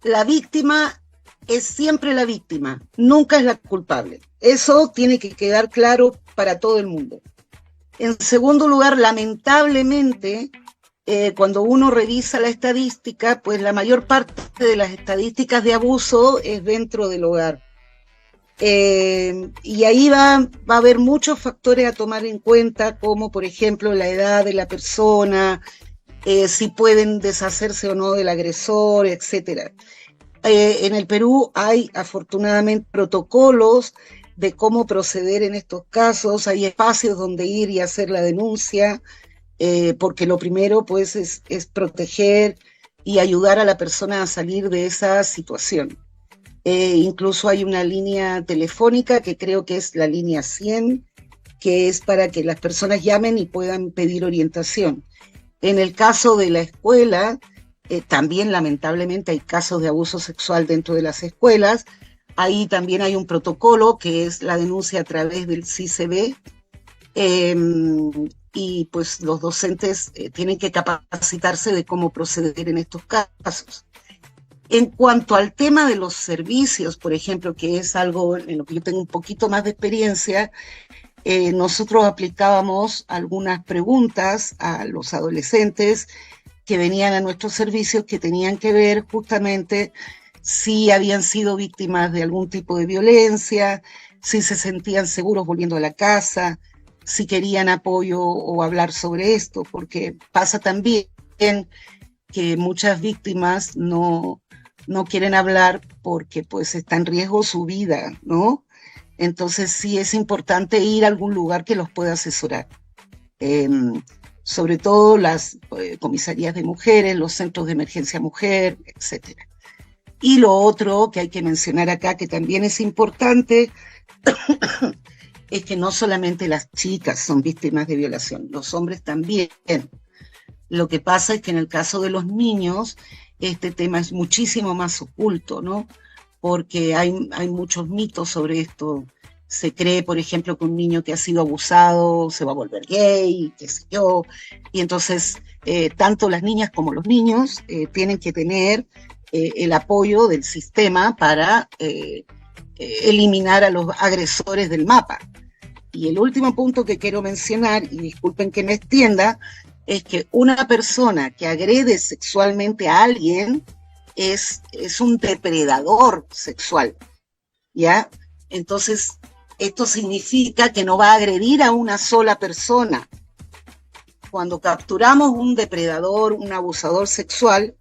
la víctima es siempre la víctima, nunca es la culpable. Eso tiene que quedar claro para todo el mundo. En segundo lugar, lamentablemente, cuando uno revisa la estadística, pues la mayor parte de las estadísticas de abuso es dentro del hogar. Y ahí va a haber muchos factores a tomar en cuenta, como por ejemplo la edad de la persona, si pueden deshacerse o no del agresor, etcétera. En el Perú hay afortunadamente protocolos de cómo proceder en estos casos, hay espacios donde ir y hacer la denuncia, porque lo primero pues es proteger y ayudar a la persona a salir de esa situación. Incluso hay una línea telefónica que creo que es la línea 100, que es para que las personas llamen y puedan pedir orientación. En el caso de la escuela, también lamentablemente hay casos de abuso sexual dentro de las escuelas. Ahí también hay un protocolo que es la denuncia a través del CICB, y pues los docentes tienen que capacitarse de cómo proceder en estos casos. En cuanto al tema de los servicios, por ejemplo, que es algo en lo que yo tengo un poquito más de experiencia, nosotros aplicábamos algunas preguntas a los adolescentes que venían a nuestros servicios que tenían que ver justamente si habían sido víctimas de algún tipo de violencia, si se sentían seguros volviendo a la casa, si querían apoyo o hablar sobre esto, porque pasa también que muchas víctimas no quieren hablar porque pues está en riesgo su vida, ¿no? Entonces sí es importante ir a algún lugar que los pueda asesorar. Sobre todo las comisarías de mujeres, los centros de emergencia mujer, etc. Y lo otro que hay que mencionar acá, que también es importante, es que no solamente las chicas son víctimas de violación, los hombres también. Lo que pasa es que en el caso de los niños, este tema es muchísimo más oculto, ¿no? Porque hay muchos mitos sobre esto. Se cree, por ejemplo, que un niño que ha sido abusado se va a volver gay, qué sé yo, y entonces tanto las niñas como los niños tienen que tener el apoyo del sistema para eliminar a los agresores del mapa. Y el último punto que quiero mencionar, y disculpen que me extienda, es que una persona que agrede sexualmente a alguien es un depredador sexual, ¿ya? Entonces, esto significa que no va a agredir a una sola persona. Cuando capturamos un depredador, un abusador sexual,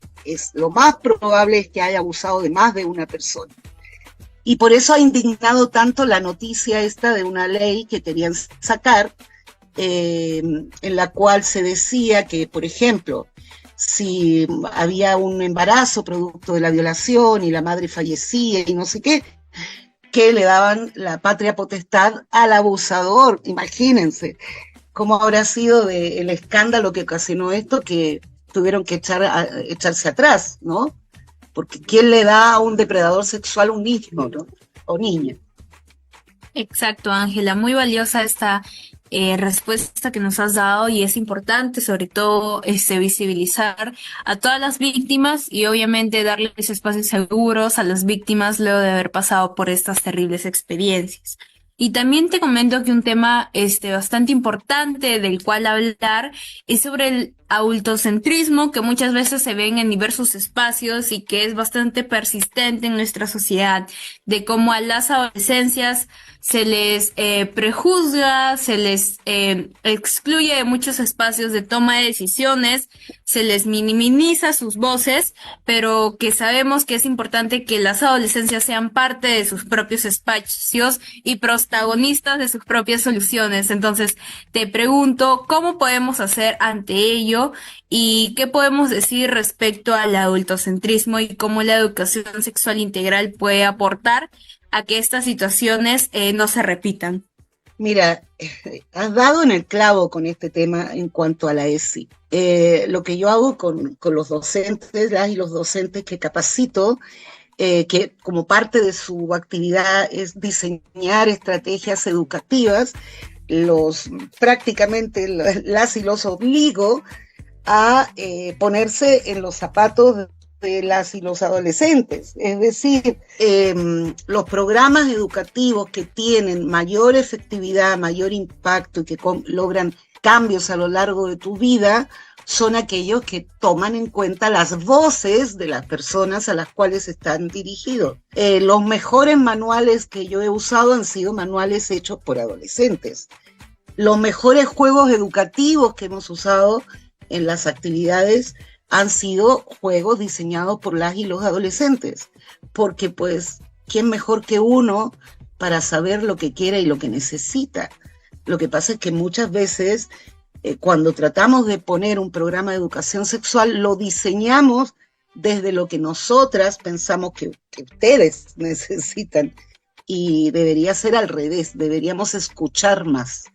lo más probable es que haya abusado de más de una persona. Y por eso ha indignado tanto la noticia esta de una ley que querían sacar, en la cual se decía que, por ejemplo, si había un embarazo producto de la violación y la madre fallecía y no sé qué, que le daban la patria potestad al abusador. Imagínense cómo habrá sido el escándalo que ocasionó esto, que tuvieron que echarse atrás, ¿no? Porque ¿quién le da a un depredador sexual a un niño, ¿no? O niña? Exacto, Ángela, muy valiosa esta respuesta que nos has dado, y es importante sobre todo visibilizar a todas las víctimas y obviamente darles espacios seguros a las víctimas luego de haber pasado por estas terribles experiencias. Y también te comento que un tema bastante importante del cual hablar es sobre el adultocentrismo, que muchas veces se ven en diversos espacios y que es bastante persistente en nuestra sociedad, de cómo a las adolescencias se les prejuzga, se les excluye de muchos espacios de toma de decisiones, se les minimiza sus voces, pero que sabemos que es importante que las adolescencias sean parte de sus propios espacios y protagonistas de sus propias soluciones. Entonces, te pregunto, ¿cómo podemos hacer ante ello y qué podemos decir respecto al adultocentrismo y cómo la educación sexual integral puede aportar a que estas situaciones no se repitan? Mira, has dado en el clavo con este tema en cuanto a la ESI. Lo que yo hago con los docentes, las y los docentes que capacito, que como parte de su actividad es diseñar estrategias educativas, prácticamente las y los obligo a ponerse en los zapatos de las y los adolescentes. Es decir, los programas educativos que tienen mayor efectividad, mayor impacto y que logran cambios a lo largo de tu vida son aquellos que toman en cuenta las voces de las personas a las cuales están dirigidos. Los mejores manuales que yo he usado han sido manuales hechos por adolescentes. Los mejores juegos educativos que hemos usado en las actividades han sido juegos diseñados por las y los adolescentes, porque pues, ¿quién mejor que uno para saber lo que quiere y lo que necesita? Lo que pasa es que muchas veces, cuando tratamos de poner un programa de educación sexual, lo diseñamos desde lo que nosotras pensamos que ustedes necesitan, y debería ser al revés, deberíamos escuchar más.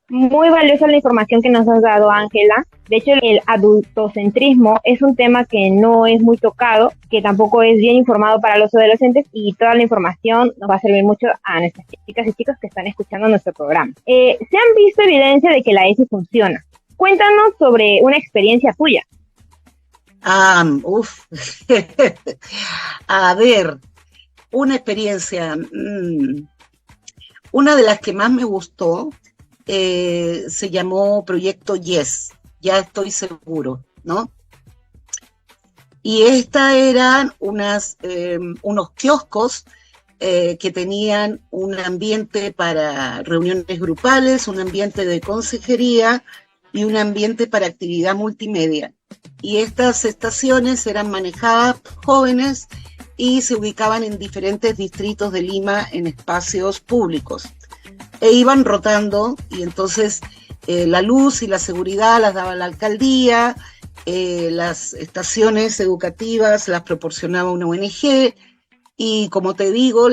Muy valiosa la información que nos has dado, Ángela. De hecho, el adultocentrismo es un tema que no es muy tocado, que tampoco es bien informado para los adolescentes, y toda la información nos va a servir mucho a nuestras chicas y chicos que están escuchando nuestro programa. Se han visto evidencia de que la ESI funciona. Cuéntanos sobre una experiencia tuya. A ver, una experiencia. Una de las que más me gustó se llamó Proyecto Yes, ya estoy seguro, ¿no? Y eran unos kioscos que tenían un ambiente para reuniones grupales, un ambiente de consejería y un ambiente para actividad multimedia. Y estas estaciones eran manejadas por jóvenes y se ubicaban en diferentes distritos de Lima en espacios públicos. E iban rotando, y entonces la luz y la seguridad las daba la alcaldía, las estaciones educativas las proporcionaba una ONG, y como te digo,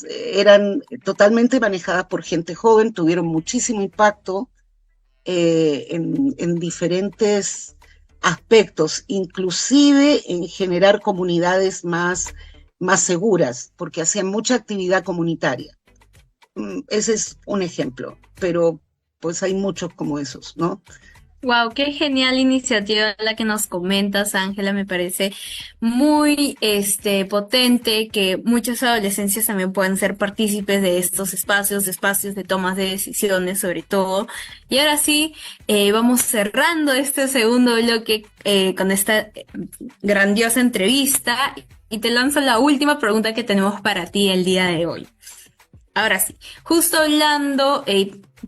eran totalmente manejadas por gente joven, tuvieron muchísimo impacto en diferentes aspectos, inclusive en generar comunidades más seguras, porque hacían mucha actividad comunitaria. Ese es un ejemplo, pero pues hay muchos como esos, ¿no? Wow, qué genial iniciativa la que nos comentas, Ángela. Me parece muy potente que muchas adolescencias también puedan ser partícipes de estos espacios de tomas de decisiones sobre todo. Y ahora sí, vamos cerrando este segundo bloque con esta grandiosa entrevista, y te lanzo la última pregunta que tenemos para ti el día de hoy. Ahora sí, justo hablando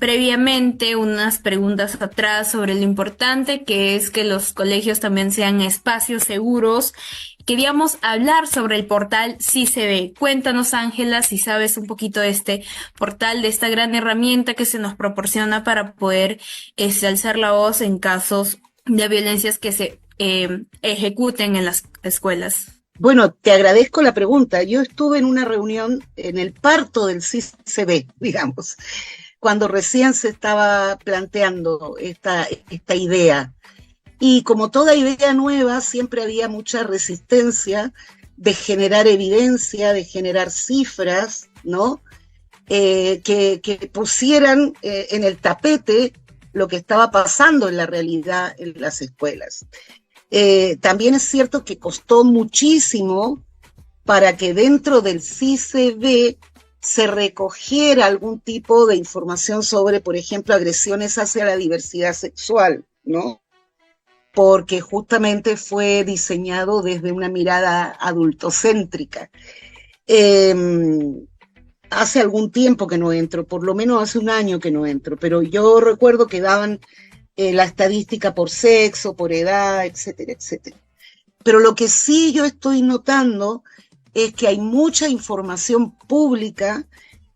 previamente, unas preguntas atrás, sobre lo importante que es que los colegios también sean espacios seguros, queríamos hablar sobre el portal Sí se ve. Cuéntanos, Ángela, si sabes un poquito de este portal, de esta gran herramienta que se nos proporciona para poder alzar la voz en casos de violencias que se ejecuten en las escuelas. Bueno, te agradezco la pregunta. Yo estuve en una reunión en el parto del CICB, digamos, cuando recién se estaba planteando esta idea. Y como toda idea nueva, siempre había mucha resistencia de generar evidencia, de generar cifras, ¿no? Que pusieran en el tapete lo que estaba pasando en la realidad en las escuelas. También es cierto que costó muchísimo para que dentro del CICB se recogiera algún tipo de información sobre, por ejemplo, agresiones hacia la diversidad sexual, ¿no? Porque justamente fue diseñado desde una mirada adultocéntrica. Hace algún tiempo que no entro, por lo menos hace un año que no entro, pero yo recuerdo que daban la estadística por sexo, por edad, etcétera, etcétera. Pero lo que sí yo estoy notando es que hay mucha información pública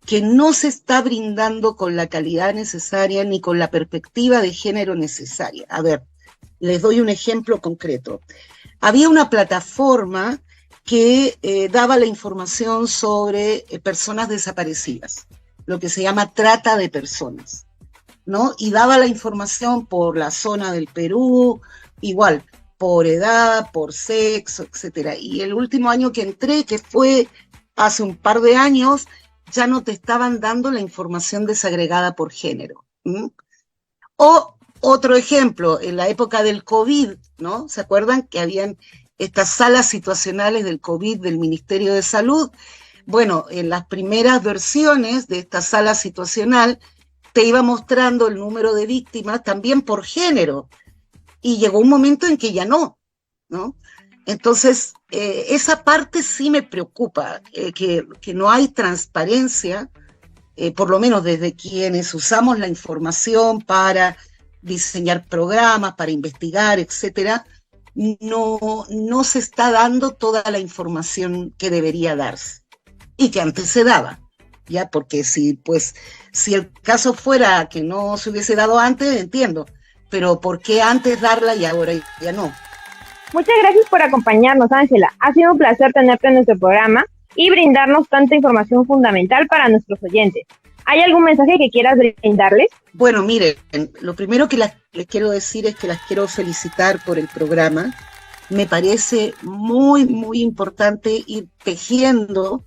que no se está brindando con la calidad necesaria ni con la perspectiva de género necesaria. A ver, les doy un ejemplo concreto. Había una plataforma que daba la información sobre personas desaparecidas, lo que se llama trata de personas, ¿no? Y daba la información por la zona del Perú, igual, por edad, por sexo, etcétera. Y el último año que entré, que fue hace un par de años, ya no te estaban dando la información desagregada por género. O otro ejemplo, en la época del COVID, ¿no? ¿Se acuerdan que habían estas salas situacionales del COVID del Ministerio de Salud? Bueno, en las primeras versiones de esta sala situacional te iba mostrando el número de víctimas también por género, y llegó un momento en que ya no, ¿no? Entonces, esa parte sí me preocupa, que no hay transparencia, por lo menos desde quienes usamos la información para diseñar programas, para investigar, etcétera, no se está dando toda la información que debería darse y que antes se daba, ¿ya? Porque si el caso fuera que no se hubiese dado antes, entiendo, pero ¿por qué antes darla y ahora ya no? Muchas gracias por acompañarnos, Ángela. Ha sido un placer tenerte en nuestro programa y brindarnos tanta información fundamental para nuestros oyentes. ¿Hay algún mensaje que quieras brindarles? Bueno, miren, lo primero que les quiero decir es que las quiero felicitar por el programa. Me parece muy, muy importante ir tejiendo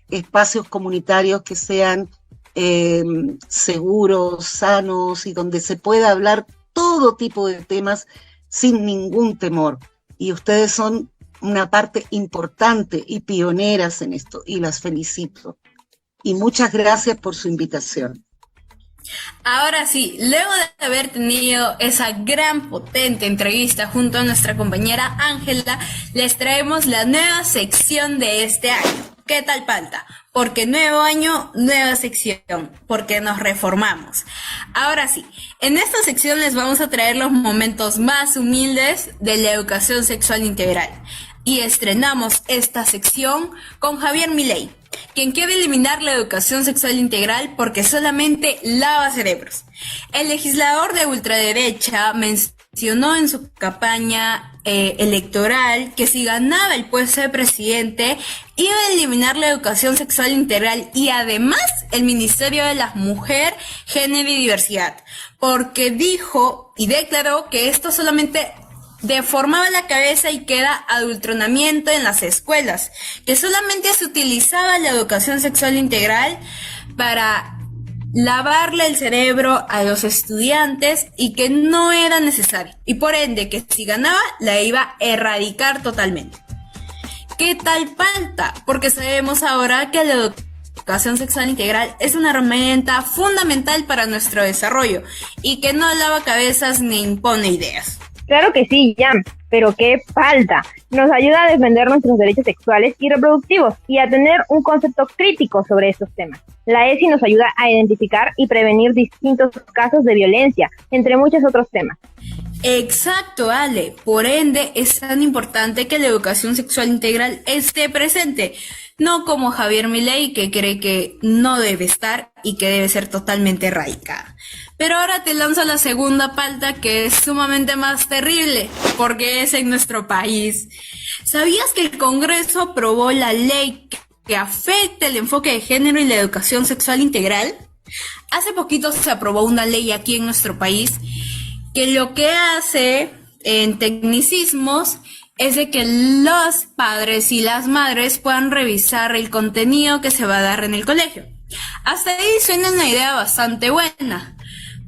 espacios comunitarios que sean seguros, sanos y donde se pueda hablar todo tipo de temas sin ningún temor. Y ustedes son una parte importante y pioneras en esto, y las felicito. Y muchas gracias por su invitación. Ahora sí, luego de haber tenido esa gran potente entrevista junto a nuestra compañera Ángela, les traemos la nueva sección de este año. ¿Qué tal falta? Porque nuevo año, nueva sección, porque nos reformamos. Ahora sí, en esta sección les vamos a traer los momentos más humildes de la educación sexual integral. Y estrenamos esta sección con Javier Milei, quien quiere eliminar la educación sexual integral porque solamente lava cerebros. El legislador de ultraderecha mencionó en su campaña electoral que si ganaba el puesto de presidente iba a eliminar la educación sexual integral y además el Ministerio de la Mujer, Género y Diversidad, porque dijo y declaró que esto solamente deformaba la cabeza y queda adultronamiento en las escuelas, que solamente se utilizaba la educación sexual integral para lavarle el cerebro a los estudiantes y que no era necesario, y por ende que si ganaba la iba a erradicar totalmente. ¿Qué tal falta? Porque sabemos ahora que la educación sexual integral es una herramienta fundamental para nuestro desarrollo y que no lava cabezas ni impone ideas. Claro que sí, Jan, pero ¿qué falta? Nos ayuda a defender nuestros derechos sexuales y reproductivos y a tener un concepto crítico sobre estos temas. La ESI nos ayuda a identificar y prevenir distintos casos de violencia, entre muchos otros temas. Exacto, Ale. Por ende, es tan importante que la educación sexual integral esté presente. No como Javier Milei, que cree que no debe estar y que debe ser totalmente erradicada. Pero ahora te lanzo la segunda falta, que es sumamente más terrible, porque es en nuestro país. ¿Sabías que el Congreso aprobó la ley que afecta el enfoque de género y la educación sexual integral? Hace poquito se aprobó una ley aquí en nuestro país que lo que hace en tecnicismos es de que los padres y las madres puedan revisar el contenido que se va a dar en el colegio. Hasta ahí suena una idea bastante buena,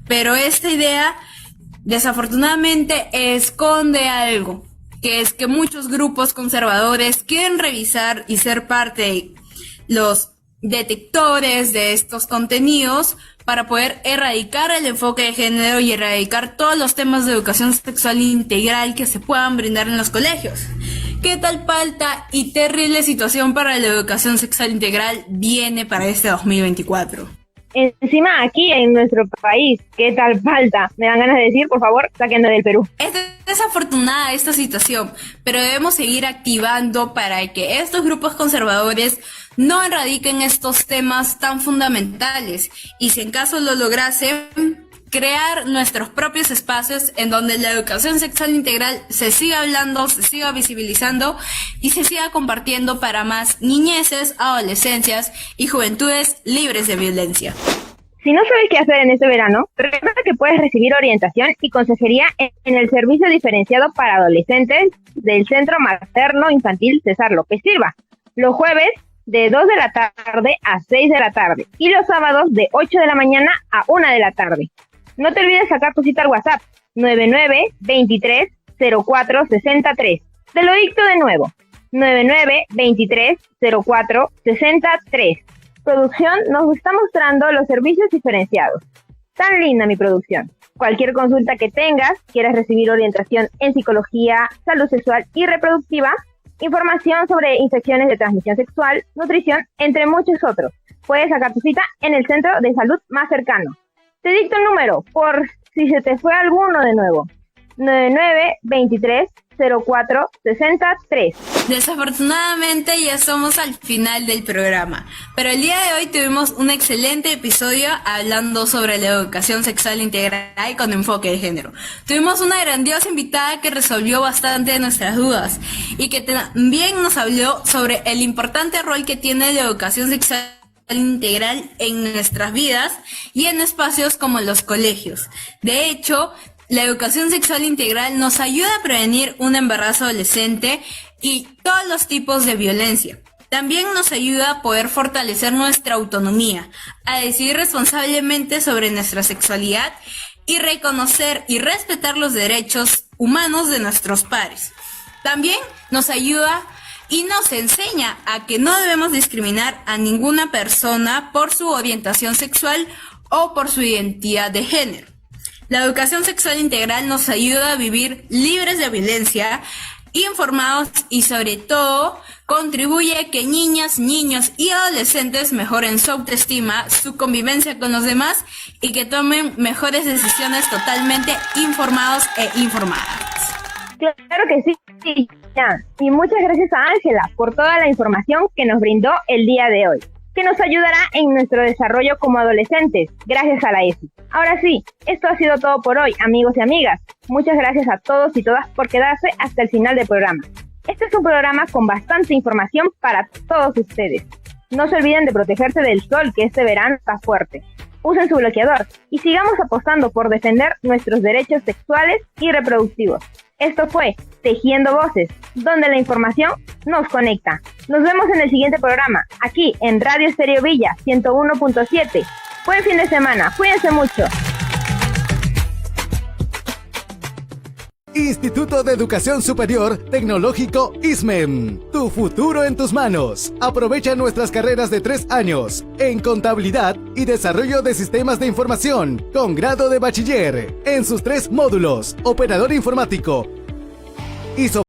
pero esta idea desafortunadamente esconde algo, que es que muchos grupos conservadores quieren revisar y ser parte de los detectores de estos contenidos para poder erradicar el enfoque de género y erradicar todos los temas de educación sexual integral que se puedan brindar en los colegios. ¿Qué tal falta y terrible situación para la educación sexual integral viene para este 2024? Encima aquí en nuestro país, ¿qué tal falta? Me dan ganas de decir, por favor, sáquenlo del Perú. Es desafortunada esta situación, pero debemos seguir activando para que estos grupos conservadores no erradiquen estos temas tan fundamentales y si en caso lo lograsen, crear nuestros propios espacios en donde la educación sexual integral se siga hablando, se siga visibilizando y se siga compartiendo para más niñeces, adolescencias y juventudes libres de violencia. Si no sabes qué hacer en este verano, recuerda que puedes recibir orientación y consejería en el servicio diferenciado para adolescentes del Centro Materno Infantil César López Silva, los jueves de 2 de la tarde a 6 de la tarde y los sábados de 8 de la mañana a 1 de la tarde. No te olvides sacar tu cita al WhatsApp 99230463. Te lo dicto de nuevo, 99230463. Producción nos está mostrando los servicios diferenciados. Tan linda mi producción. Cualquier consulta que tengas, quieras recibir orientación en psicología, salud sexual y reproductiva, información sobre infecciones de transmisión sexual, nutrición, entre muchos otros. Puedes sacar tu cita en el centro de salud más cercano. Te dicto el número, por si se te fue alguno de nuevo. 0463. Desafortunadamente ya somos al final del programa, pero el día de hoy tuvimos un excelente episodio hablando sobre la educación sexual integral con enfoque de género. Tuvimos una grandiosa invitada que resolvió bastante de nuestras dudas y que también nos habló sobre el importante rol que tiene la educación sexual integral en nuestras vidas y en espacios como los colegios. De hecho, la educación sexual integral nos ayuda a prevenir un embarazo adolescente y todos los tipos de violencia. También nos ayuda a poder fortalecer nuestra autonomía, a decidir responsablemente sobre nuestra sexualidad y reconocer y respetar los derechos humanos de nuestros pares. También nos ayuda y nos enseña a que no debemos discriminar a ninguna persona por su orientación sexual o por su identidad de género. La educación sexual integral nos ayuda a vivir libres de violencia, informados y sobre todo contribuye a que niñas, niños y adolescentes mejoren su autoestima, su convivencia con los demás y que tomen mejores decisiones totalmente informados e informadas. Claro que sí, y muchas gracias a Ángela por toda la información que nos brindó el día de hoy, que nos ayudará en nuestro desarrollo como adolescentes, gracias a la ESI. Ahora sí, esto ha sido todo por hoy, amigos y amigas. Muchas gracias a todos y todas por quedarse hasta el final del programa. Este es un programa con bastante información para todos ustedes. No se olviden de protegerse del sol, que este verano está fuerte. Usen su bloqueador y sigamos apostando por defender nuestros derechos sexuales y reproductivos. Esto fue Tejiendo Voces, donde la información nos conecta. Nos vemos en el siguiente programa, aquí en Radio Estéreo Villa 101.7. Buen fin de semana, cuídense mucho. Instituto de Educación Superior Tecnológico ISMEM. Tu futuro en tus manos. Aprovecha nuestras carreras de 3 años en contabilidad y desarrollo de sistemas de información con grado de bachiller en sus 3 módulos: operador informático,